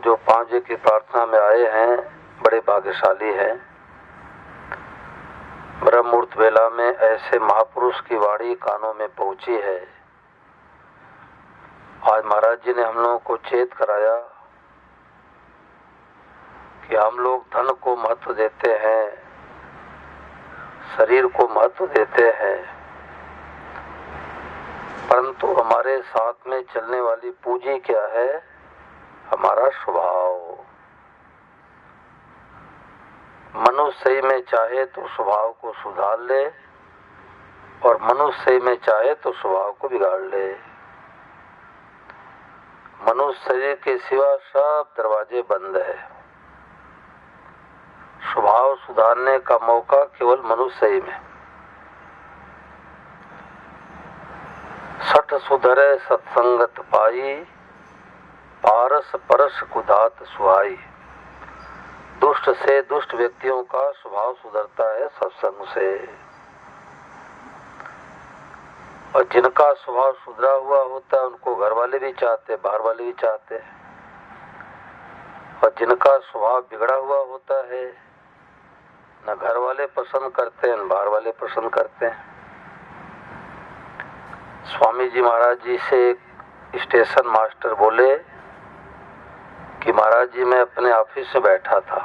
जो 5 बजे की प्रार्थना में आए हैं बड़े भाग्यशाली हैं। ब्रह्म मुहूर्त वेला में ऐसे महापुरुष की वाणी कानों में पहुंची है। आज महाराज जी ने हम लोगों को चेत कराया कि हम लोग धन को महत्व देते हैं, शरीर को महत्व देते हैं, परंतु हमारे साथ में चलने वाली पूंजी क्या है? हमारा स्वभाव। मनुष्य में चाहे तो स्वभाव को सुधार ले और मनुष्य में चाहे तो स्वभाव को बिगाड़ ले। मनुष्य शरीर के सिवा सब दरवाजे बंद है। स्वभाव सुधारने का मौका केवल मनुष्य में। सठ सुधरे सत्संगत पाई, पारस परस कुदात सुहाई। दुष्ट से दुष्ट व्यक्तियों का स्वभाव सुधरता है सत्संग से, और जिनका स्वभाव सुधरा हुआ होता है उनको घर वाले भी चाहते, बाहर वाले भी चाहते हैं, और जिनका स्वभाव बिगड़ा हुआ होता है न घर वाले पसंद करते हैं न बाहर वाले पसंद करते हैं। स्वामी जी महाराज जी से एक स्टेशन मास्टर बोले कि महाराज जी मैं अपने ऑफिस में बैठा था।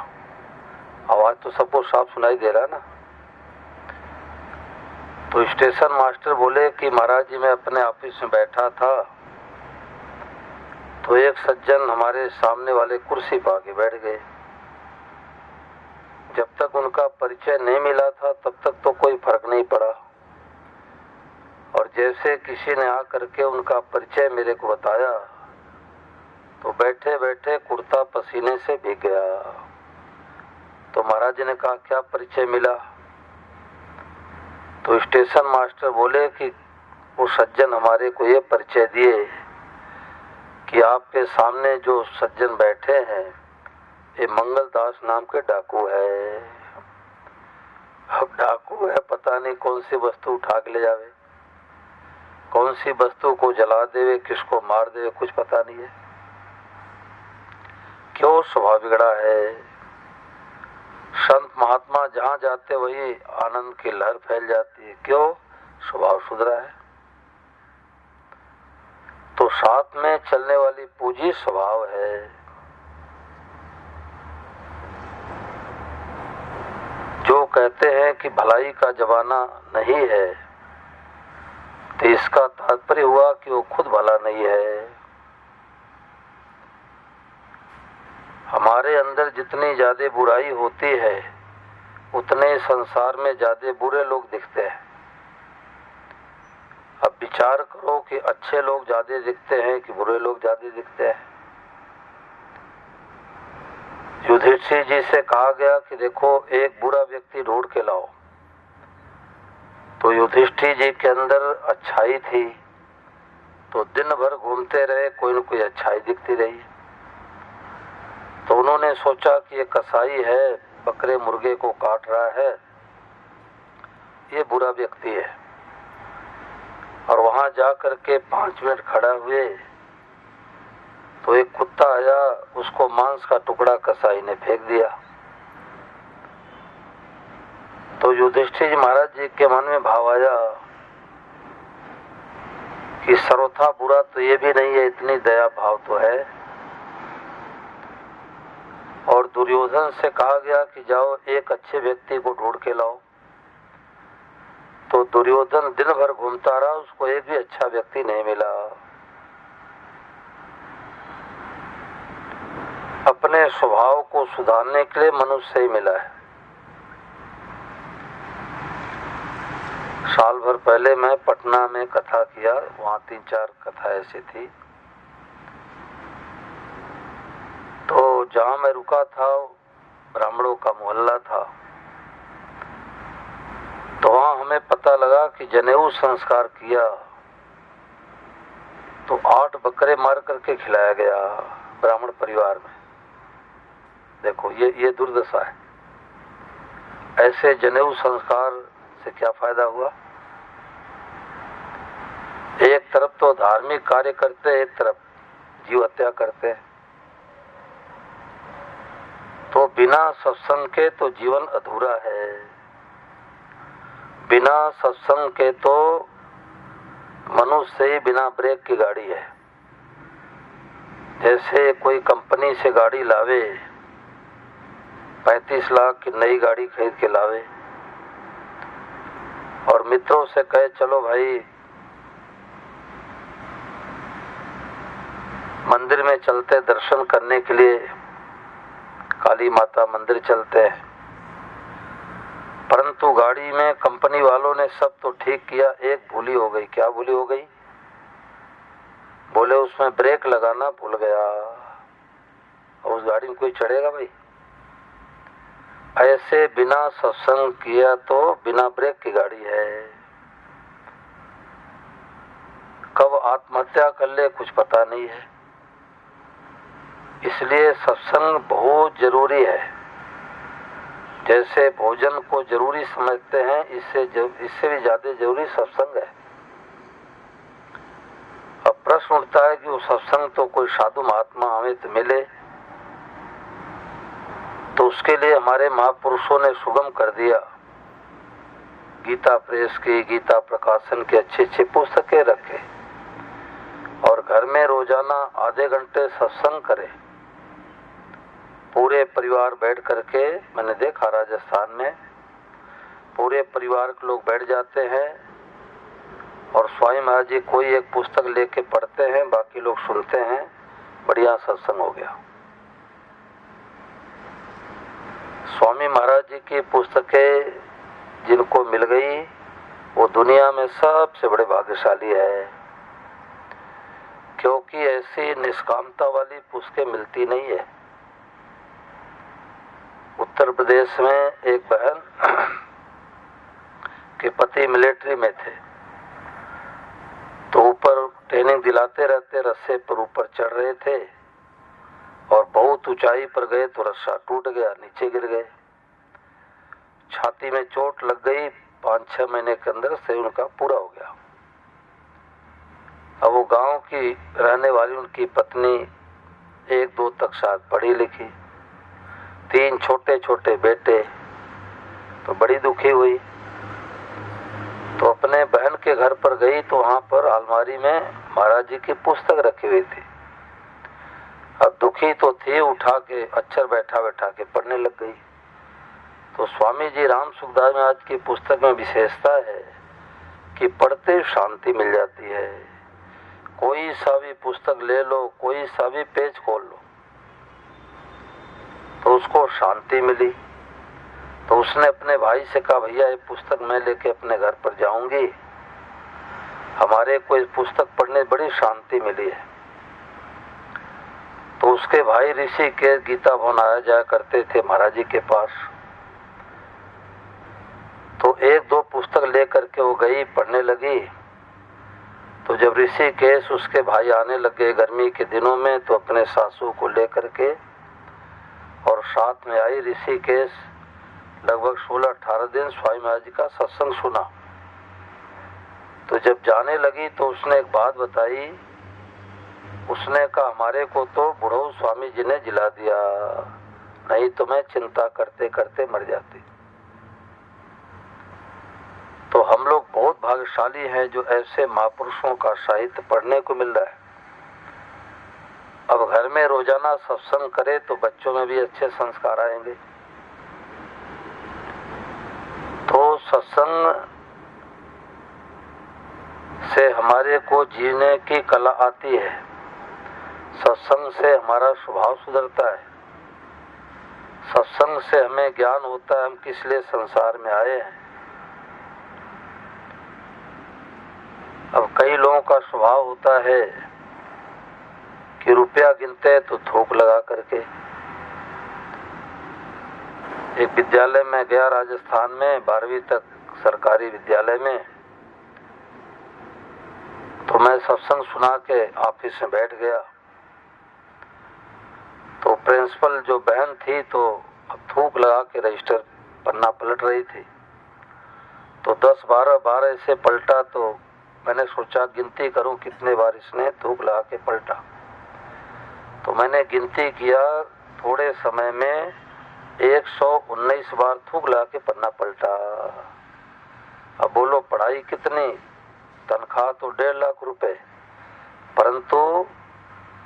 आवाज तो सबको साफ सुनाई दे रहा ना। तो स्टेशन मास्टर बोले कि महाराज जी मैं अपने ऑफिस में बैठा था तो एक सज्जन हमारे सामने वाले कुर्सी पर आके बैठ गए। जब तक उनका परिचय नहीं मिला था तब तक तो कोई फर्क नहीं पड़ा, और जैसे किसी ने आकर के उनका परिचय मेरे को बताया तो बैठे बैठे कुर्ता पसीने से भीग गया। तो महाराज जी ने कहा क्या परिचय मिला? तो स्टेशन मास्टर बोले कि वो सज्जन हमारे को ये परिचय दिए कि आपके सामने जो सज्जन बैठे हैं ये मंगलदास नाम के डाकू है। अब डाकू है, पता नहीं कौन सी वस्तु उठा के ले जावे, कौन सी वस्तु को जला देवे, किसको मार देवे, कुछ पता नहीं है। क्यों? स्वभाव बिगड़ा है। संत महात्मा जहां जाते वही आनंद की लहर फैल जाती है। क्यों? स्वभाव सुधरा है। तो साथ में चलने वाली पूंजी स्वभाव है। जो कहते हैं कि भलाई का जमाना नहीं है तो इसका तात्पर्य हुआ कि वो खुद भला नहीं है। हमारे अंदर जितनी ज्यादा बुराई होती है उतने संसार में ज्यादा बुरे लोग दिखते हैं। अब विचार करो कि अच्छे लोग ज्यादा दिखते हैं कि बुरे लोग ज्यादा दिखते हैं। युधिष्ठिर जी से कहा गया कि देखो एक बुरा व्यक्ति ढूंढ के लाओ, तो युधिष्ठिर जी के अंदर अच्छाई थी तो दिन भर घूमते रहे, कोई न कोई अच्छाई दिखती रही। तो उन्होंने सोचा कि ये कसाई है, बकरे मुर्गे को काट रहा है, ये बुरा व्यक्ति है। और वहां जाकर के 5 मिनट खड़ा हुए तो एक कुत्ता आया, उसको मांस का टुकड़ा कसाई ने फेंक दिया। तो युधिष्ठिर जी महाराज जी के मन में भाव आया कि सर्वथा बुरा तो ये भी नहीं है, इतनी दया भाव तो है। और दुर्योधन से कहा गया कि जाओ एक अच्छे व्यक्ति को ढूंढ के लाओ। तो दुर्योधन दिन भर घूमता रहा, उसको एक भी अच्छा व्यक्ति नहीं मिला। अपने स्वभाव को सुधारने के लिए मनुष्य ही मिला है। साल भर पहले मैं पटना में कथा किया, वहां 3-4 कथा ऐसी थी। तो जहां मैं रुका था ब्राह्मणों का मोहल्ला था, तो वहां हमें पता लगा कि जनेऊ संस्कार किया तो 8 बकरे मार करके खिलाया गया ब्राह्मण परिवार में। देखो ये दुर्दशा है। ऐसे जनेऊ संस्कार से क्या फायदा हुआ? एक तरफ तो धार्मिक कार्य करते, एक तरफ जीव हत्या करते हैं। तो बिना सत्संग के तो जीवन अधूरा है। बिना सत्संग के तो मनुष्य ही बिना ब्रेक की गाड़ी है। जैसे कोई कंपनी से गाड़ी लावे, 35 लाख की नई गाड़ी खरीद के लावे और मित्रों से कहे चलो भाई मंदिर में चलते दर्शन करने के लिए, काली माता मंदिर चलते हैं। परंतु गाड़ी में कंपनी वालों ने सब तो ठीक किया, एक भूली हो गई। क्या भूली हो गई? बोले उसमें ब्रेक लगाना भूल गया। और उस गाड़ी में कोई चढ़ेगा भाई? ऐसे बिना सत्संग किया तो बिना ब्रेक की गाड़ी है। कब आत्महत्या कर ले कुछ पता नहीं है। इसलिए सत्संग बहुत जरूरी है। जैसे भोजन को जरूरी समझते हैं, इससे भी ज्यादा जरूरी सत्संग है। अब प्रश्न उठता है कि वो सत्संग तो कोई साधु महात्मा हमें तो मिले, तो उसके लिए हमारे महापुरुषों ने सुगम कर दिया। गीता प्रेस की, गीता प्रकाशन की अच्छी अच्छी पुस्तकें रखे और घर में रोजाना आधे घंटे सत्संग करें। पूरे परिवार बैठ करके, मैंने देखा राजस्थान में पूरे परिवार के लोग बैठ जाते हैं और स्वामी महाराज जी कोई एक पुस्तक लेके पढ़ते हैं, बाकी लोग सुनते हैं। बढ़िया सत्संग हो गया। स्वामी महाराज जी की पुस्तकें जिनको मिल गई वो दुनिया में सबसे बड़े भाग्यशाली है, क्योंकि ऐसी निष्कामता वाली पुस्तकें मिलती नहीं है। उत्तर प्रदेश में एक बहन के पति मिलिट्री में थे, तो ऊपर ट्रेनिंग दिलाते रहते रस्से पर ऊपर चढ़ रहे थे और बहुत ऊंचाई पर गए तो रस्सा टूट गया, नीचे गिर गए। छाती में चोट लग गई। 5-6 महीने के अंदर से उनका पूरा हो गया। अब वो गांव की रहने वाली उनकी पत्नी 1-2 तक शायद पढ़ी लिखी, 3 छोटे छोटे बेटे, तो बड़ी दुखी हुई। तो अपने बहन के घर पर गई तो वहां पर अलमारी में महाराज जी की पुस्तक रखी हुई थी। अब दुखी तो थी, उठा के अक्षर बैठा बैठा के पढ़ने लग गई। तो स्वामी जी राम सुखदास महाराज की पुस्तक में विशेषता है कि पढ़ते शांति मिल जाती है। कोई सा भी पुस्तक ले लो, कोई सा भी पेज खोल लो, तो उसको शांति मिली। तो उसने अपने भाई से कहा, भैया ये पुस्तक मैं लेके अपने घर पर जाऊंगी, हमारे को इस पुस्तक पढ़ने बड़ी शांति मिली है। तो उसके भाई ऋषि के गीता भवन आया जाया करते थे महाराज जी के पास। तो 1-2 पुस्तक लेकर के वो गई, पढ़ने लगी। तो जब ऋषिकेश उसके भाई आने लगे गर्मी के दिनों में, तो अपने सासू को लेकर के और साथ में आई ऋषिकेश। लगभग 16-18 दिन स्वामी महाराज जी का सत्संग सुना। तो जब जाने लगी तो उसने एक बात बताई। उसने कहा, हमारे को तो बुढ़ऊ स्वामी जी ने जिला दिया, नहीं तो मैं चिंता करते करते मर जाती। तो हम लोग बहुत भाग्यशाली हैं जो ऐसे महापुरुषों का साहित्य पढ़ने को मिल रहा है। अब घर में रोजाना सत्संग करे तो बच्चों में भी अच्छे संस्कार आएंगे। तो सत्संग से हमारे को जीने की कला आती है। सत्संग से हमारा स्वभाव सुधरता है। सत्संग से हमें ज्ञान होता है हम किस लिए संसार में आए हैं। अब कई लोगों का स्वभाव होता है कि रुपया गिनते हैं तो थोक लगा करके। एक विद्यालय में गया राजस्थान में, 12वीं तक सरकारी विद्यालय में। तो मैं सत्संग सुना के ऑफिस में बैठ गया। तो प्रिंसिपल जो बहन थी तो अब थूक लगा के रजिस्टर पन्ना पलट रही थी। तो 10-12 बार ऐसे पलटा। तो मैंने सोचा गिनती करूं कितने बार इसने थूक लगा के पलटा। तो मैंने गिनती किया, थोड़े समय में 119 बार थूक लगा के पन्ना पलटा। अब बोलो पढ़ाई कितनी, तनख्वाह तो 1.5 लाख रुपए, परंतु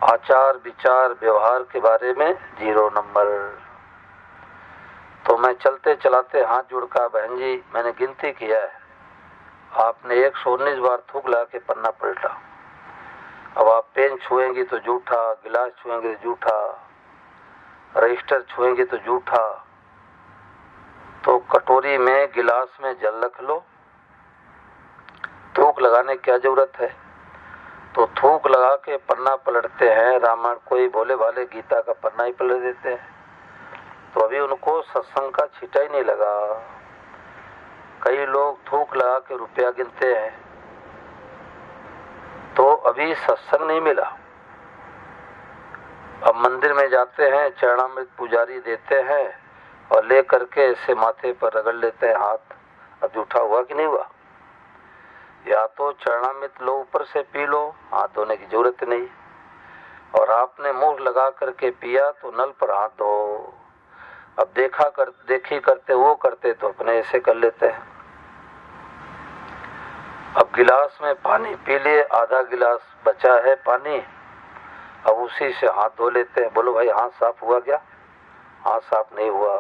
आचार विचार व्यवहार के बारे में 0 नंबर। तो मैं चलते चलाते हाथ जोड़ कहा, बहन जी मैंने गिनती किया है, आपने 119 बार थूक लगा के पन्ना पलटा। अब आप पेन छुएंगी तो जूठा, गिलास छुएंगे तो जूठा, रजिस्टर छुएंगे तो जूठा। तो कटोरी में गिलास में जल रख लो, थूक लगाने की क्या जरूरत है। तो थूक लगा के पन्ना पलटते हैं, रामायण कोई भोले भाले गीता का पन्ना ही पलट देते हैं। तो अभी उनको सत्संग का छींटा ही नहीं लगा। कई लोग थूक लगा के रुपया गिनते हैं, तो अभी सत्संग नहीं मिला। अब मंदिर में जाते हैं, चरणामृत पुजारी देते हैं और ले करके ऐसे माथे पर रगड़ लेते हैं हाथ। अब जूठा हुआ कि नहीं हुआ। या तो चरणामृत लो ऊपर से पी लो, हाथ धोने की जरूरत नहीं। और आपने मुंह लगा करके पिया तो नल पर हाथ धो। अब देखी करते वो करते तो अपने ऐसे कर लेते हैं। अब गिलास में पानी पी लिए, आधा गिलास बचा है पानी, अब उसी से हाथ धो लेते हैं। बोलो भाई हाथ साफ हुआ क्या। हाथ साफ नहीं हुआ।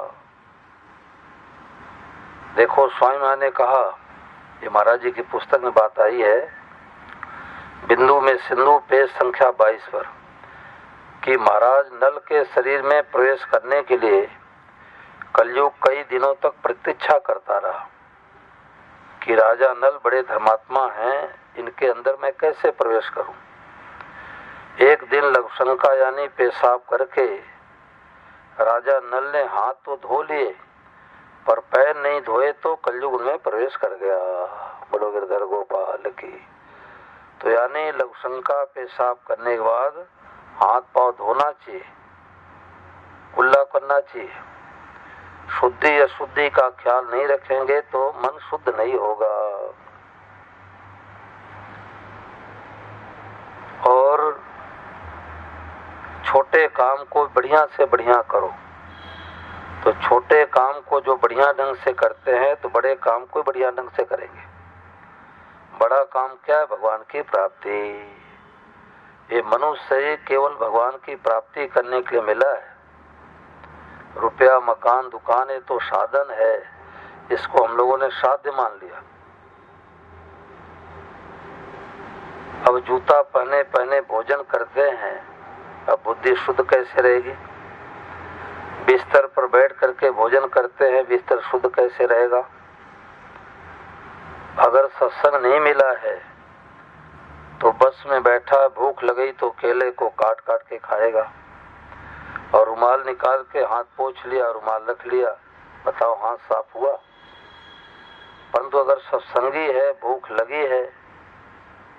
देखो स्वामी महाराज ने कहा, ये महाराज जी की पुस्तक में बात आई है, बिंदु में सिंधु पेज संख्या 22 पर, कि महाराज नल के शरीर में प्रवेश करने के लिए कलयुग कई दिनों तक प्रतीक्षा करता रहा कि राजा नल बड़े धर्मात्मा हैं, इनके अंदर मैं कैसे प्रवेश करूं। एक दिन लघुशंका यानी पेशाब करके राजा नल ने हाथ तो धो लिए, पर पैर नहीं धोए तो कलयुग में प्रवेश कर गया। बोलो गिरधर गोपाल की। तो यानी लघुशंका पेशाब करने के बाद हाथ पांव धोना चाहिए, कुल्ला करना चाहिए। शुद्धि अशुद्धि का ख्याल नहीं रखेंगे तो मन शुद्ध नहीं होगा। और छोटे काम को बढ़िया से बढ़िया करो। तो छोटे काम को जो बढ़िया ढंग से करते हैं तो बड़े काम को बढ़िया ढंग से करेंगे। बड़ा काम क्या है, भगवान की प्राप्ति। ये मनुष्य केवल भगवान की प्राप्ति करने के लिए मिला है। रुपया मकान दुकान है तो साधन है, इसको हम लोगों ने साध्य मान लिया। अब जूता पहने पहने भोजन करते हैं, अब बुद्धि शुद्ध कैसे रहेगी। बिस्तर पर बैठ करके भोजन करते हैं, बिस्तर शुद्ध कैसे रहेगा। अगर सत्संग नहीं मिला है तो बस में बैठा, भूख लगी तो केले को काट काट के खाएगा, और रुमाल निकाल के हाथ पोंछ लिया, रुमाल रख लिया, बताओ हाथ साफ हुआ। परंतु अगर सत्संगी है, भूख लगी है,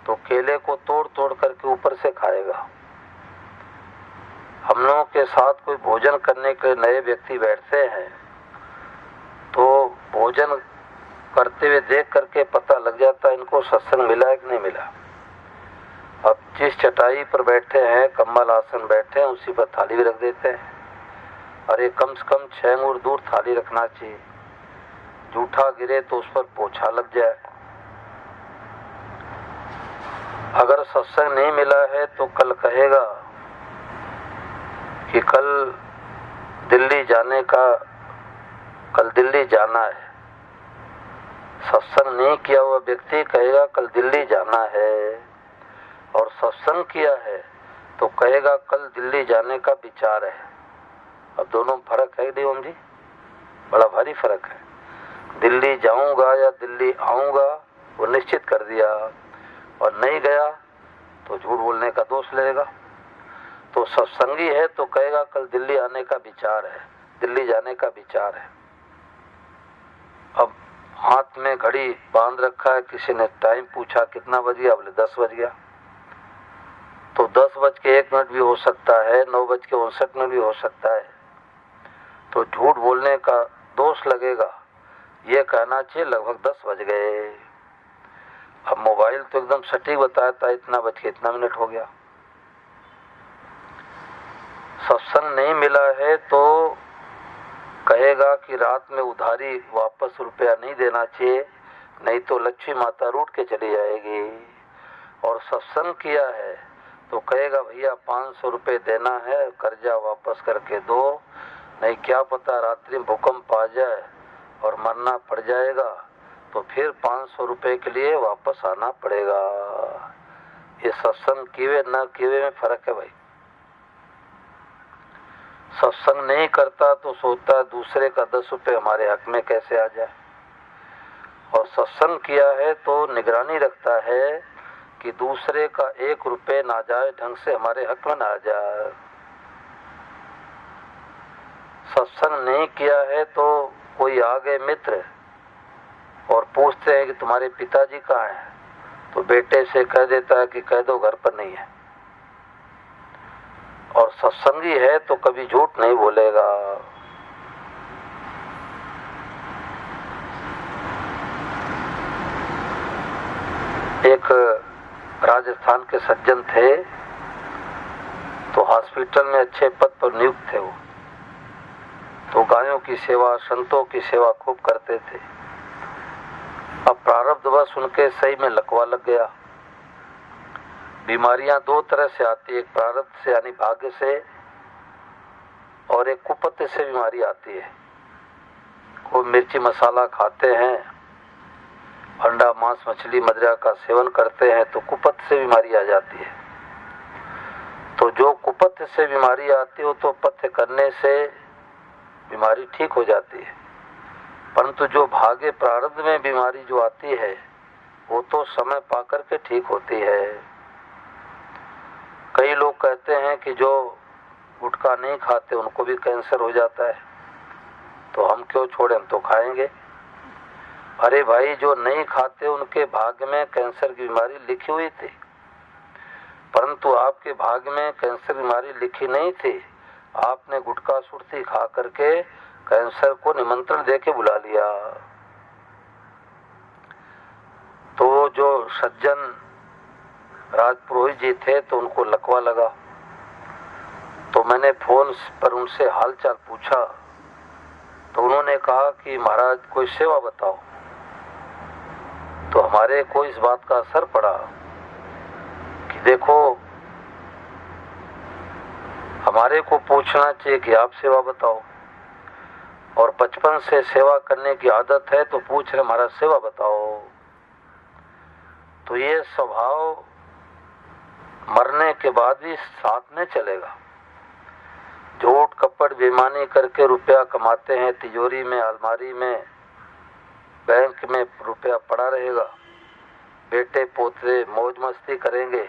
तो केले को तोड़ तोड़ करके ऊपर से खाएगा। हम लोगों के साथ कोई भोजन करने के नए व्यक्ति बैठते हैं तो भोजन करते हुए देख करके पता लग जाता है इनको सत्संग मिला है कि नहीं मिला। अब जिस चटाई पर बैठे हैं, कम्बल आसन बैठे हैं, उसी पर थाली भी रख देते हैं। अरे कम से कम 6 अंगुल दूर थाली रखना चाहिए, जूठा गिरे तो उस पर पोछा लग जाए। अगर सत्संग नहीं मिला है तो कल कहेगा कि कल दिल्ली जाना है। सत्संग नहीं किया हुआ व्यक्ति कहेगा कल दिल्ली जाना है, और सत्संग किया है तो कहेगा कल दिल्ली जाने का विचार है। अब दोनों में फर्क है नहीं ओम जी, बड़ा भारी फर्क है। दिल्ली जाऊंगा या दिल्ली आऊंगा वो निश्चित कर दिया, और नहीं गया तो झूठ बोलने का दोष लेगा। तो सत्संगी है तो कहेगा कल दिल्ली आने का विचार है, दिल्ली जाने का विचार है। अब हाथ में घड़ी बांध रखा है, किसी ने टाइम पूछा कितना बज गया, बोले 10 बज गया। तो 10:01 भी हो सकता है, 9:59 भी हो सकता है। तो झूठ बोलने का दोष लगेगा, ये कहना चाहिए लगभग 10 बज गए। अब मोबाइल तो एकदम सटीक बताता है इतना बज के इतना मिनट हो गया। सत्संग नहीं मिला है तो कहेगा कि रात में उधारी वापस रुपया नहीं देना चाहिए, नहीं तो लक्ष्मी माता रूठ के चली जाएगी। और सत्संग किया है तो कहेगा भैया 500 रुपये देना है, कर्जा वापस करके दो, नहीं क्या पता रात्रि में भूकंप आ जाए और मरना पड़ जाएगा तो फिर 500 रुपये के लिए वापस आना पड़ेगा। ये सत्संग किए न किए में फर्क है भाई। सत्संग नहीं करता तो सोचता है दूसरे का 10 रुपये हमारे हक में कैसे आ जाए, और सत्संग किया है तो निगरानी रखता है कि दूसरे का 1 रुपये नाजायज ढंग से हमारे हक में ना आ जाए। सत्संग नहीं किया है तो कोई आ गए मित्र और पूछते हैं कि तुम्हारे पिताजी कहाँ हैं, तो बेटे से कह देता है कि कह दो घर पर नहीं है। और सत्संगी है तो कभी झूठ नहीं बोलेगा। एक राजस्थान के सज्जन थे, तो हॉस्पिटल में अच्छे पद पर नियुक्त थे वो, तो गायों की सेवा, संतों की सेवा खूब करते थे। अब प्रारब्धवश उनके सही में लकवा लग गया। बीमारियां 2 तरह से आती है, एक प्रारब्ध से यानी भाग्य से, और एक कुपथ से बीमारी आती है। कोई मिर्ची मसाला खाते हैं, अंडा मांस मछली मदिरा का सेवन करते हैं तो कुपथ से बीमारी आ जाती है। तो जो कुपथ से बीमारी आती हो तो पथ्य करने से बीमारी ठीक हो जाती है, परंतु जो भाग्य प्रारब्ध में बीमारी जो आती है वो तो समय पाकर के ठीक होती है। कई लोग कहते हैं कि जो गुटखा नहीं खाते उनको भी कैंसर हो जाता है, तो हम क्यों छोड़ें, हम तो खाएंगे। अरे भाई, जो नहीं खाते उनके भाग्य में कैंसर की बीमारी लिखी हुई थी, परंतु आपके भाग्य में कैंसर बीमारी लिखी नहीं थी। आपने गुटखा सुरती खा करके कैंसर को निमंत्रण देके बुला लिया। तो जो सज्जन राजपुरोहित जी थे तो उनको लकवा लगा, तो मैंने फोन पर उनसे हालचाल पूछा, तो उन्होंने कहा कि महाराज कोई सेवा बताओ। तो हमारे को इस बात का असर पड़ा कि देखो, हमारे को पूछना चाहिए कि आप सेवा बताओ, और बचपन से सेवा करने की आदत है तो पूछ रहे महाराज सेवा बताओ। तो ये स्वभाव मरने के बाद भी साथ में चलेगा। झूठ कपट बेईमानी करके रुपया कमाते हैं, तिजोरी में, अलमारी में, बैंक में रुपया पड़ा रहेगा। बेटे पोते मौज मस्ती करेंगे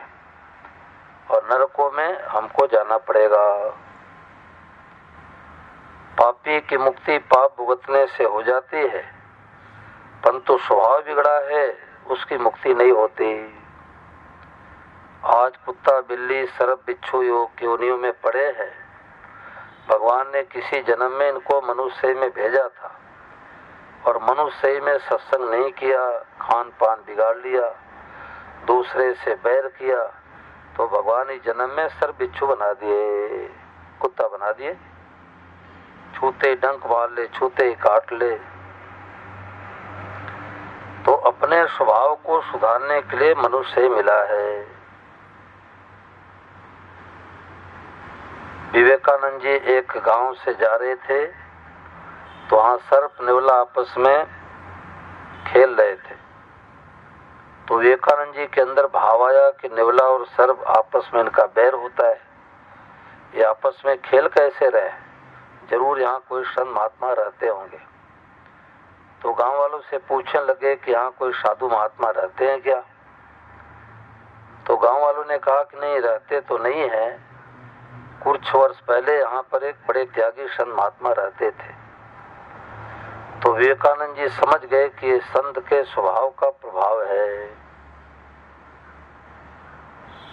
और नरकों में हमको जाना पड़ेगा। पापी की मुक्ति पाप भुगतने से हो जाती है, परंतु स्वभाव बिगड़ा है उसकी मुक्ति नहीं होती। आज कुत्ता बिल्ली सर्प बिच्छू योग योनियों में पड़े हैं। भगवान ने किसी जन्म में इनको मनुष्य में भेजा था, और मनुष्य में सत्संग नहीं किया, खान पान बिगाड़ लिया, दूसरे से बैर किया, तो भगवान इस जन्म में सर्प बिच्छू बना दिए, कुत्ता बना दिए। छूते डंक मार ले, छूते ही काट ले। तो अपने स्वभाव को सुधारने के लिए मनुष्य मिला है। विवेकानंद जी एक गांव से जा रहे थे, तो वहां सर्प नेवला आपस में खेल रहे थे। तो विवेकानंद जी के अंदर भाव आया कि नेवला और सर्प आपस में इनका बैर होता है, ये आपस में खेल कैसे रहे, जरूर यहाँ कोई संत महात्मा रहते होंगे। तो गांव वालों से पूछने लगे कि यहाँ कोई साधु महात्मा रहते हैं क्या। तो गांव वालों ने कहा कि नहीं, रहते तो नहीं है, कुछ वर्ष पहले यहाँ पर एक बड़े त्यागी संत महात्मा रहते थे। तो विवेकानंद जी समझ गए कि ये संत के स्वभाव का प्रभाव है।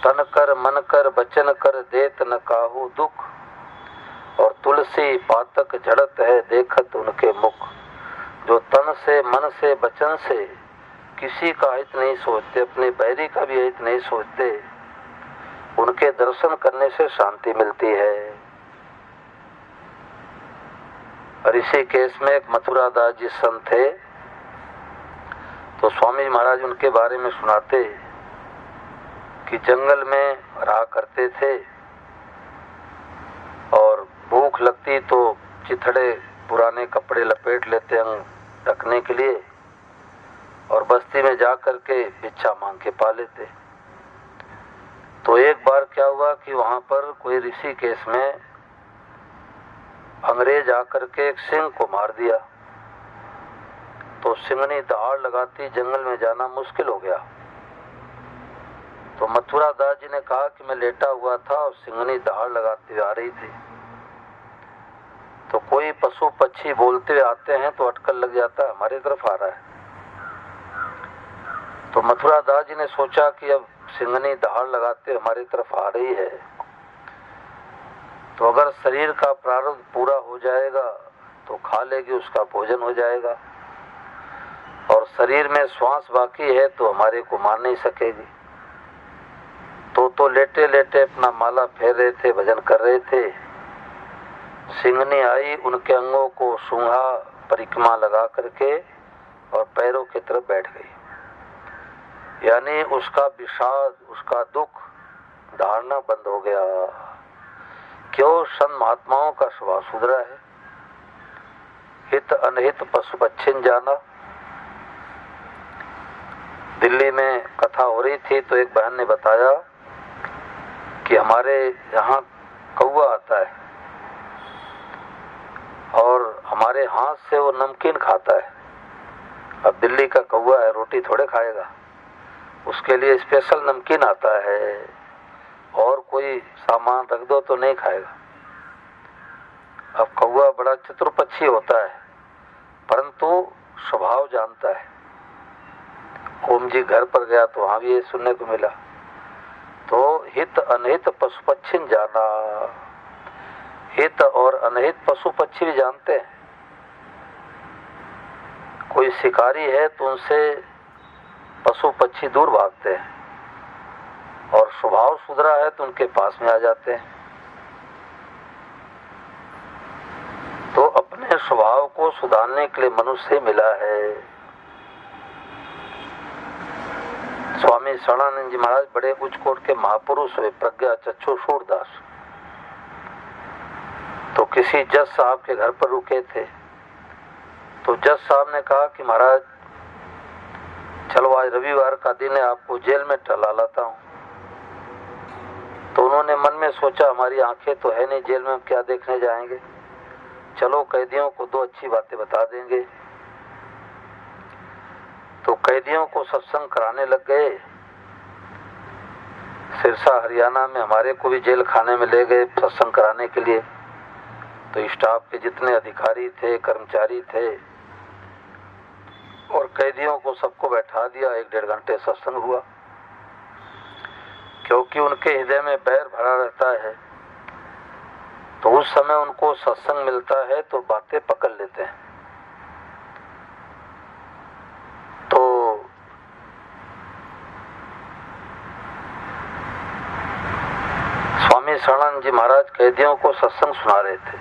तन कर मन कर वचन कर देत न काहू दुख, और तुलसी पातक झड़त है देखत उनके मुख। जो तन से मन से वचन से किसी का हित नहीं सोचते, अपने बैरी का भी हित नहीं सोचते, उनके दर्शन करने से शांति मिलती है। ऋषिकेश में एक मथुरा दास जी संत थे। तो स्वामी महाराज उनके बारे में सुनाते कि जंगल में रहा करते थे और भूख लगती तो चिथड़े पुराने कपड़े लपेट लेते अंग ढकने के लिए और बस्ती में जा कर के भिक्षा मांग के पा लेते। तो एक बार क्या हुआ कि वहां पर कोई ऋषिकेश में अंग्रेज आकर के एक सिंह को मार दिया। तो सिंहनी दहाड़ लगाती, जंगल में जाना मुश्किल हो गया। तो मथुरा दास जी ने कहा कि मैं लेटा हुआ था और सिंहनी दहाड़ लगाती हुई आ रही थी। तो कोई पशु पक्षी बोलते हुए आते हैं तो अटकल लग जाता है, हमारी तरफ आ रहा है। तो मथुरा दास जी ने सोचा कि अब सिंहनी दहाड़ लगाते हमारी तरफ आ रही है, तो अगर शरीर का प्रारब्ध पूरा हो जाएगा तो खा लेगी, उसका भोजन हो जाएगा, और शरीर में श्वास बाकी है तो हमारे को मार नहीं सकेगी। तो लेटे लेटे अपना माला फेर रहे थे, भजन कर रहे थे। सिंहनी आई, उनके अंगों को सूंघा, परिक्रमा लगा करके और पैरों की तरफ बैठ गई। यानी उसका विषाद, उसका दुख धारना बंद हो गया। क्यों? संत महात्माओं का स्वभाव सुधरा है। हित अनहित पशु पक्षी जाना। दिल्ली में कथा हो रही थी तो एक बहन ने बताया कि हमारे यहाँ कौवा आता है और हमारे हाथ से वो नमकीन खाता है। अब दिल्ली का कौवा है, रोटी थोड़े खाएगा, उसके लिए स्पेशल नमकीन आता है, और कोई सामान रख दो तो नहीं खाएगा। अब कौवा बड़ा चतुर पक्षी होता है, परंतु स्वभाव जानता है। ओम जी घर पर गया तो वहां भी ये सुनने को मिला। तो हित अनहित पशु पक्षी जाना। हित और अनहित पशु पक्षी भी जानते हैं। कोई शिकारी है तो उनसे पशु पक्षी दूर भागते हैं, और स्वभाव सुधरा है तो उनके पास में आ जाते हैं। तो अपने स्वभाव को सुधारने के लिए मनुष्य मिला है। स्वामी शरणानंद जी महाराज बड़े उच्च कोट के महापुरुष हुए, प्रज्ञा चक्षु सूरदास। तो किसी जज साहब के घर पर रुके थे। तो जज साहब ने कहा कि महाराज चलो आज रविवार का दिन है, आपको जेल में टहला लाता हूँ। तो उन्होंने मन में सोचा हमारी आंखें तो है नहीं, जेल में हम क्या देखने जाएंगे, चलो कैदियों को दो अच्छी बातें बता देंगे। तो कैदियों को सत्संग कराने लग गए। सिरसा हरियाणा में हमारे को भी जेल खाने में ले गए सत्संग कराने के लिए। तो स्टाफ के जितने अधिकारी थे, कर्मचारी थे, और कैदियों को सबको बैठा दिया। 1-1.5 घंटे सत्संग हुआ। क्योंकि उनके हृदय में बैर भरा रहता है, तो उस समय उनको सत्संग मिलता है तो बातें पकड़ लेते हैं। तो स्वामी शरणानंद जी महाराज कैदियों को सत्संग सुना रहे थे।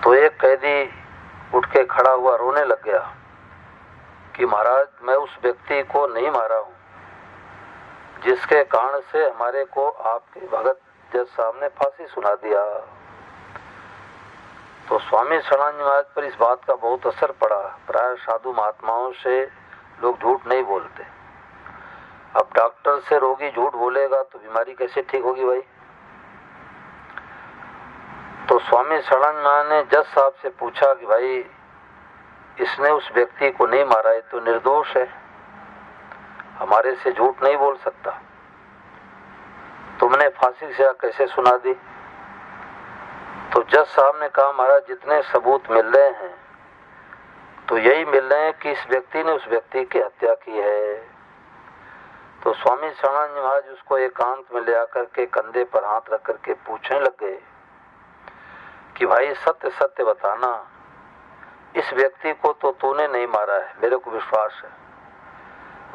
तो एक कैदी उठ के खड़ा हुआ, रोने लग गया कि महाराज मैं उस व्यक्ति को नहीं मारा हूं जिसके कारण से हमारे को आपके भगत जज साहब ने फांसी सुना दिया। तो स्वामी शरणानंद जी महाराज पर इस बात का बहुत असर पड़ा। प्राय साधु महात्माओं से लोग झूठ नहीं बोलते। अब डॉक्टर से रोगी झूठ बोलेगा तो बीमारी कैसे ठीक होगी भाई। तो स्वामी शरणानंद महाराज ने जज साहब से पूछा कि भाई इसने उस व्यक्ति को नहीं मारा है तो निर्दोष है, हमारे से झूठ नहीं बोल सकता, तुमने फांसी की सजा कैसे सुना दी। तो जज साहब ने कहा महाराज जितने सबूत मिल रहे हैं तो यही मिल रहे हैं कि इस व्यक्ति ने उस व्यक्ति की हत्या की है। तो स्वामी शरणानंद महाराज उसको एकांत में ले आकर के कंधे पर हाथ रख करके पूछने लग गए कि भाई सत्य सत्य बताना, इस व्यक्ति को तो तूने नहीं मारा है, मेरे को विश्वास है,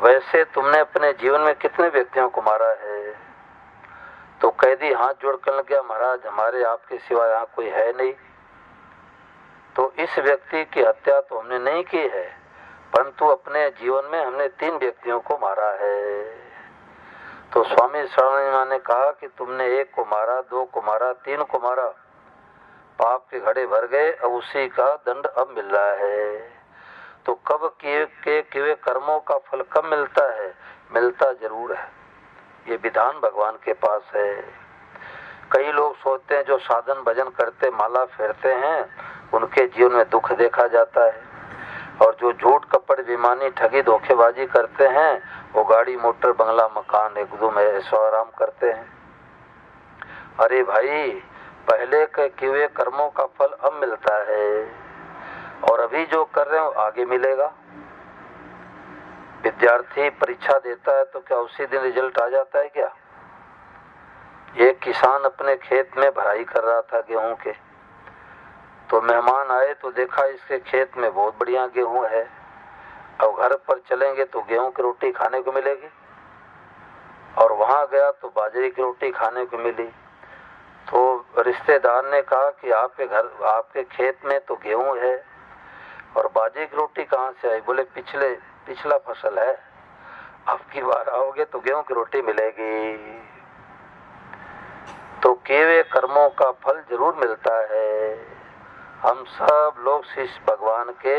वैसे तुमने अपने जीवन में कितने व्यक्तियों को मारा है। तो कैदी हाथ जोड़ कर लग गया, महाराज हमारे आपके सिवा यहाँ कोई है नहीं। तो इस व्यक्ति की हत्या तो हमने नहीं की है, परंतु अपने जीवन में हमने 3 व्यक्तियों को मारा है। तो स्वामी शरणानंद ने कहा कि तुमने 1 को मारा, 2 को मारा, 3 को मारा, पाप के घड़े भर गए, अब उसी का दंड अब मिल रहा है। तो कब किए कर्मों का फल कब मिलता है? मिलता जरूर है, ये विधान भगवान के पास है। कई लोग सोचते हैं जो साधन भजन करते माला फेरते हैं उनके जीवन में दुख देखा जाता है, और जो झूठ कपट बेईमानी ठगी धोखेबाजी करते हैं वो गाड़ी मोटर बंगला मकान एकदम ऐशो आराम करते हैं। अरे भाई, पहले के किए कर्मों का फल अब मिलता है, और अभी जो कर रहे हो आगे मिलेगा। विद्यार्थी परीक्षा देता है तो क्या उसी दिन रिजल्ट आ जाता है क्या? एक किसान अपने खेत में भराई कर रहा था गेहूं के, तो मेहमान आए तो देखा इसके खेत में बहुत बढ़िया गेहूं है। अब घर पर चलेंगे तो गेहूं की रोटी खाने को मिलेगी, और वहां गया तो बाजरे की रोटी खाने को मिली। तो रिश्तेदार ने कहा कि आपके खेत में तो गेहूं है और बाजरे की रोटी कहाँ से आई? बोले पिछला फसल है, अब की बार आओगे तो गेहूं की रोटी मिलेगी। तो किए हुए कर्मों का फल जरूर मिलता है। हम सब लोग भगवान के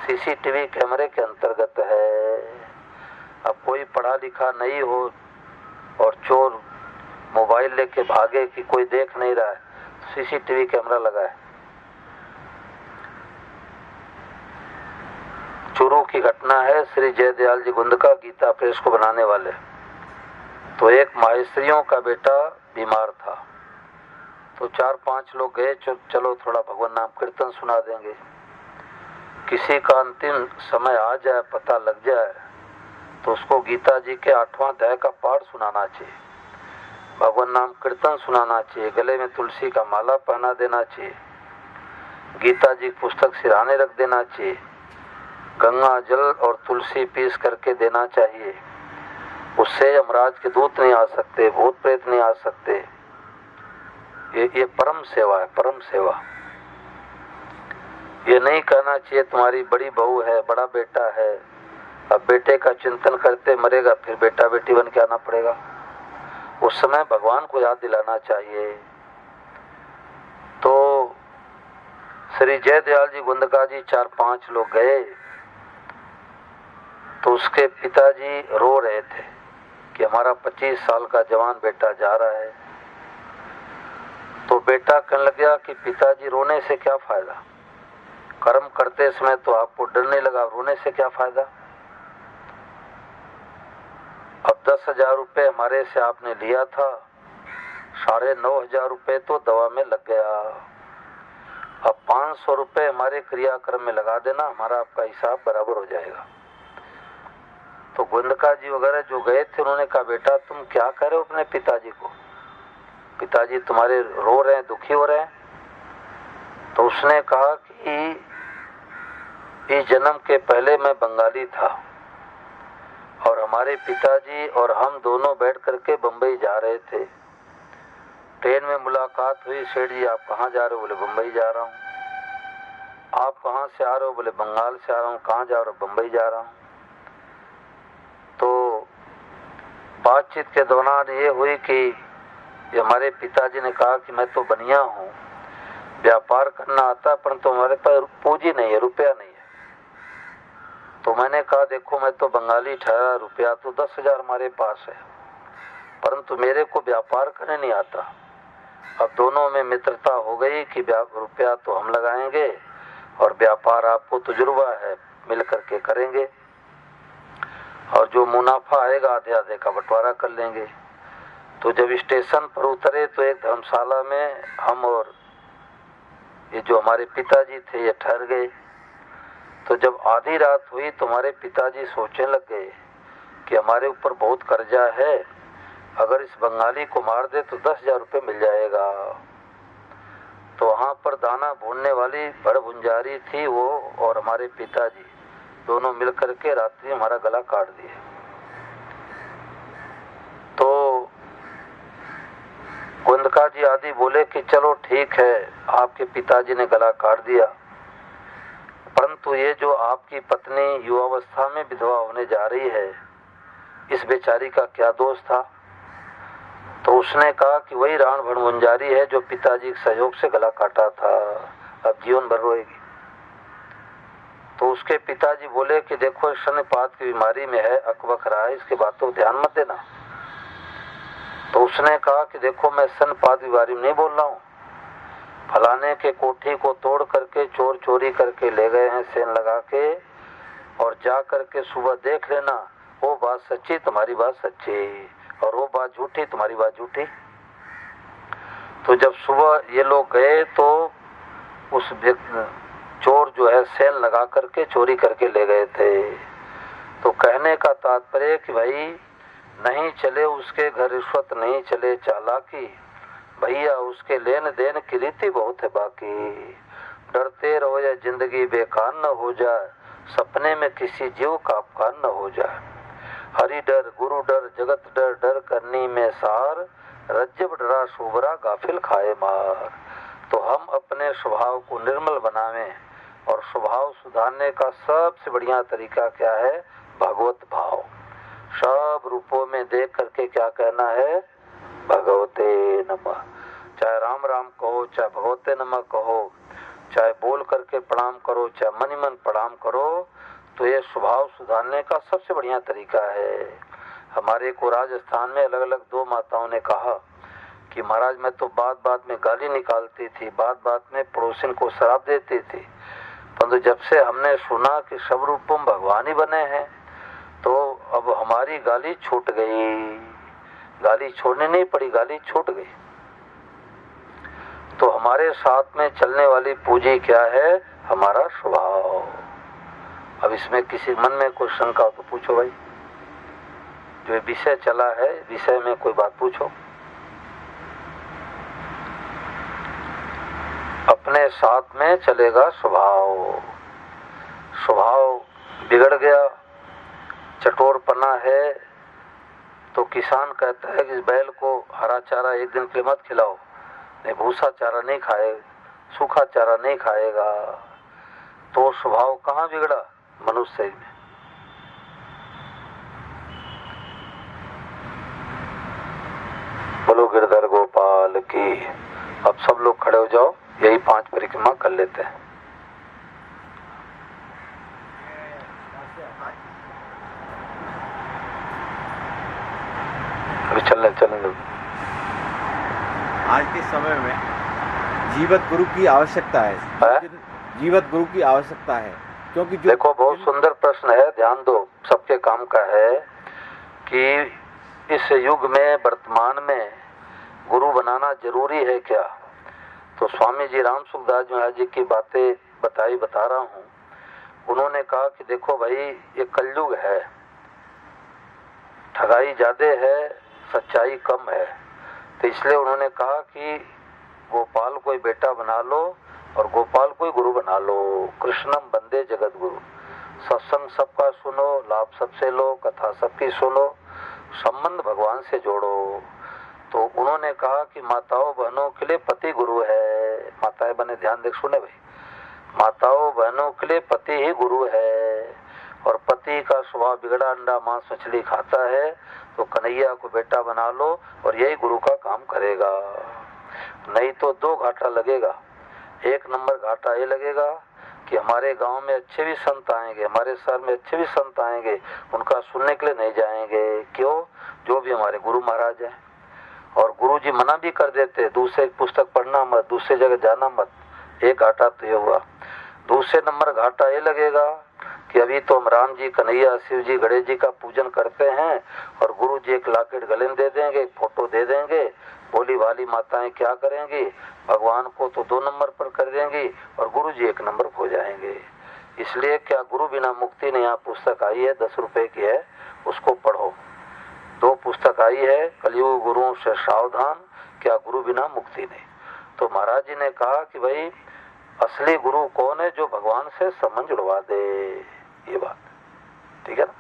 सीसीटीवी कैमरे के अंतर्गत है। अब कोई पढ़ा लिखा नहीं हो और चोर मोबाइल लेके भागे कि कोई देख नहीं रहा है, सीसीटीवी कैमरा लगा है। चूरू की घटना है, श्री जयदयाल जी गुंदका गीता प्रेस को बनाने वाले। तो एक माहेश्वरियों का बेटा बीमार था, तो 4-5 लोग गए, चलो थोड़ा भगवान नाम कीर्तन सुना देंगे, किसी का अंतिम समय आ जाए, पता लग जाए, तो उसको गीता जी के 8वां अध्याय का पाठ सुनाना चाहिए, भगवान नाम कीर्तन सुनाना चाहिए, गले में तुलसी का माला पहना देना चाहिए, गीता जी पुस्तक सिरहाने रख देना चाहिए, गंगा जल और तुलसी पीस करके देना चाहिए। उससे यमराज के दूत नहीं आ सकते, भूत प्रेत नहीं आ सकते। ये परम सेवा है, परम सेवा। ये नहीं कहना चाहिए तुम्हारी बड़ी बहू है, बड़ा बेटा है, अब बेटे का चिंतन करते मरेगा, फिर बेटा बेटी बन के आना पड़ेगा। उस समय भगवान को याद दिलाना चाहिए। तो श्री जयदयाल जी गुंदका जी 4-5 लोग गए, तो उसके पिताजी रो रहे थे कि हमारा 25 साल का जवान बेटा जा रहा है। तो बेटा कहने लग गया कि पिताजी रोने से क्या फायदा, कर्म करते समय तो आपको डर नहीं लगा, रोने से क्या फायदा। अब 10,000 रुपए हमारे से आपने लिया था, 9,500 रुपए तो दवा में लग गया, अब 500 रुपए हमारे क्रियाक्रम में लगा देना, हमारा आपका हिसाब बराबर हो जाएगा। तो गुंदका जी वगैरह जो गए थे उन्होंने कहा बेटा तुम क्या कह रहे हो अपने पिताजी को, पिताजी तुम्हारे रो रहे हैं, दुखी हो रहे हैं। तो उसने कहा कि इस जन्म के पहले मैं बंगाली था और हमारे पिताजी और हम दोनों बैठ करके बंबई जा रहे थे। ट्रेन में मुलाकात हुई, सेठ जी आप कहाँ जा रहे हो? बोले बंबई जा रहा हूँ। आप कहाँ से आ रहे हो? बोले बंगाल से आ रहा हूँ। कहाँ जा रहे हो? बंबई जा रहा हूँ। तो बातचीत के दौरान ये हुई कि हमारे पिताजी ने कहा कि मैं तो बनिया हूँ, व्यापार करना आता, परंतु हमारे पास पूंजी नहीं है, रुपया नहीं है। तो मैंने कहा देखो मैं तो बंगाली ठहरा, रुपया तो 10,000 हमारे पास है, परंतु मेरे को व्यापार करने नहीं आता। अब दोनों में मित्रता हो गई कि रुपया तो हम लगाएंगे और व्यापार आपको तजुर्बा है, मिल करके करेंगे, और जो मुनाफा आएगा आधे आधे का बंटवारा कर लेंगे। तो जब स्टेशन पर उतरे तो एक धर्मशाला में हम और ये जो हमारे पिताजी थे ये ठहर गए। तो जब आधी रात हुई तो हमारे पिताजी सोचने लग गए कि हमारे ऊपर बहुत कर्जा है, अगर इस बंगाली को मार दे तो 10,000 रुपये मिल जाएगा। तो वहाँ पर दाना भूनने वाली बड़ भुंजारी थी वो और हमारे पिताजी दोनों मिल करके रात्रि हमारा गला काट दिए। तो गुंदका जी आदि बोले कि चलो ठीक है, आपके पिताजी ने गला काट दिया, परंतु ये जो आपकी पत्नी युवावस्था में विधवा होने जा रही है, इस बेचारी का क्या दोष था? तो उसने कहा कि वही राण भणवंजारी है जो पिताजी के सहयोग से गला काटा था, अब जीवन भर रोएगी। तो उसके पिताजी बोले कि देखो शनिपात की बीमारी में है, अकबक रहा है, इसके बातों को ध्यान मत देना। तो उसने कहा कि देखो मैं शनिपात की बीमारी में नहीं बोल रहा हूँ, फलाने के कोठी को तोड़ करके चोर चोरी करके ले गए हैं सेन लगा के, और जा करके सुबह देख लेना, वो बात सच्ची तुम्हारी बात सच्ची और वो बात झूठी तुम्हारी बात झूठी। तो जब सुबह ये लोग गए तो उस चोर जो है सेल लगा करके चोरी करके ले गए थे। तो कहने का तात्पर्य कि भाई नहीं चले उसके घर रिश्वत, नहीं चले चालाकी, भैया उसके लेन देन की रीति बहुत है बाकी। डरते रहो या जिंदगी बेकार न हो जाए, सपने में किसी जीव का अपकार न हो जाए। हरि डर गुरु डर जगत डर, डर करनी में सार, रज्जब डरा शुभरा गाफिल खाए मार। तो हम अपने स्वभाव को निर्मल बनावें, और स्वभाव सुधारने का सबसे बढ़िया तरीका क्या है? भगवत भाव। सब रूपों में देख करके क्या कहना है? भगवते नमः। चाहे राम राम कहो, चाहे भगवते नमः कहो, चाहे बोल करके प्रणाम करो, चाहे मन ही मन प्रणाम करो, तो ये स्वभाव सुधारने का सबसे बढ़िया तरीका है। हमारे को राजस्थान में अलग अलग दो माताओं ने कहा कि महाराज मैं तो बात बात में गाली निकालती थी, बात बात में पड़ोसिन को शराब देती थी, परंतु जब से हमने सुना कि सब रूपों में भगवान ही बने हैं, तो अब हमारी गाली छूट गई। गाली छोड़नी नहीं पड़ी, गाली छूट गई। तो हमारे साथ में चलने वाली पूंजी क्या है? हमारा स्वभाव। अब इसमें किसी मन में कोई शंका हो तो पूछो भाई, जो विषय चला है विषय में कोई बात पूछो। अपने साथ में चलेगा स्वभाव। स्वभाव बिगड़ गया, चटोरपना है, तो किसान कहता है कि इस बैल को हरा चारा एक दिन के लिए मत खिलाओ, नहीं भूसा चारा नहीं खाए, सूखा चारा नहीं खाएगा। तो स्वभाव कहाँ बिगड़ा? मनुष्य में। बोलो गिरधर गोपाल की। अब सब लोग खड़े हो जाओ, यही 5 परिक्रमा कर लेते हैं। अभी चलने आज के समय में जीवत गुरु की आवश्यकता है, जीवत गुरु की आवश्यकता है, क्योंकि देखो बहुत सुंदर प्रश्न है, ध्यान दो, सबके काम का है कि इस युग में वर्तमान में गुरु बनाना जरूरी है क्या? तो स्वामी जी राम सुखदास महाराज जी की बातें बता रहा हूँ। उन्होंने कहा कि देखो भाई ये कलयुग है, ठगाई ज्यादा है, सच्चाई कम है, तो इसलिए उन्होंने कहा कि गोपाल कोई बेटा बना लो और गोपाल कोई गुरु बना लो। कृष्णम बंदे जगत गुरु। सत्संग सबका सुनो, लाभ सबसे लो, कथा सबकी सुनो, संबंध भगवान से जोड़ो। तो उन्होंने कहा कि माताओं बहनों के लिए पति गुरु है। माताएं बहनें ध्यान देख सुने भाई, माताओं बहनों के लिए पति ही गुरु है। और पति का स्वभाव बिगड़ा अंडा मांस मछली खाता है, तो कन्हैया को बेटा बना लो और यही गुरु का काम करेगा। नहीं तो 2 घाटा लगेगा। 1 नंबर घाटा ये लगेगा कि हमारे गांव में अच्छे भी संत आएंगे, हमारे शहर में अच्छे भी संत आएंगे, उनका सुनने के लिए नहीं जाएंगे। क्यों? जो भी हमारे गुरु महाराज हैं। और गुरु जी मना भी कर देते, दूसरे पुस्तक पढ़ना मत, दूसरे जगह जाना मत। 1 घाटा तो ये हुआ। दूसरे नंबर घाटा ये लगेगा कि अभी तो हम राम जी, कन्हैया, शिव जी, गणेश जी का पूजन करते हैं, और गुरु जी एक लॉकेट गले में दे देंगे, एक फोटो दे देंगे, भोली भाली माताएं क्या करेंगी, भगवान को तो 2 नंबर पर कर देंगी और गुरु जी 1 नंबर हो जाएंगे। इसलिए क्या गुरु बिना मुक्ति नहीं, यहाँ पुस्तक आई है 10 रुपए की है, उसको पढ़ो। 2 पुस्तक आई है, कलयुग गुरुओं से सावधान, क्या गुरु बिना मुक्ति नहीं। तो महाराज जी ने कहा कि भाई असली गुरु कौन है? जो भगवान से संबंध जुड़वा दे। ये बात ठीक है ना?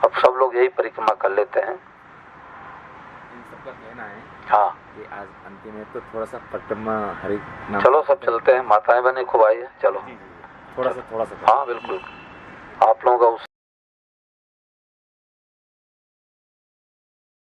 अब सब लोग यही परिक्रमा कर लेते हैं। इन सबका कहना है हाँ कि आज अंतिम है, तो थोड़ा सा परिक्रमा हरि नाम। चलो सब चलते हैं, माताएं बहनें खूब आई है, चलो। थोड़ा सा हाँ बिल्कुल, आप लोगों का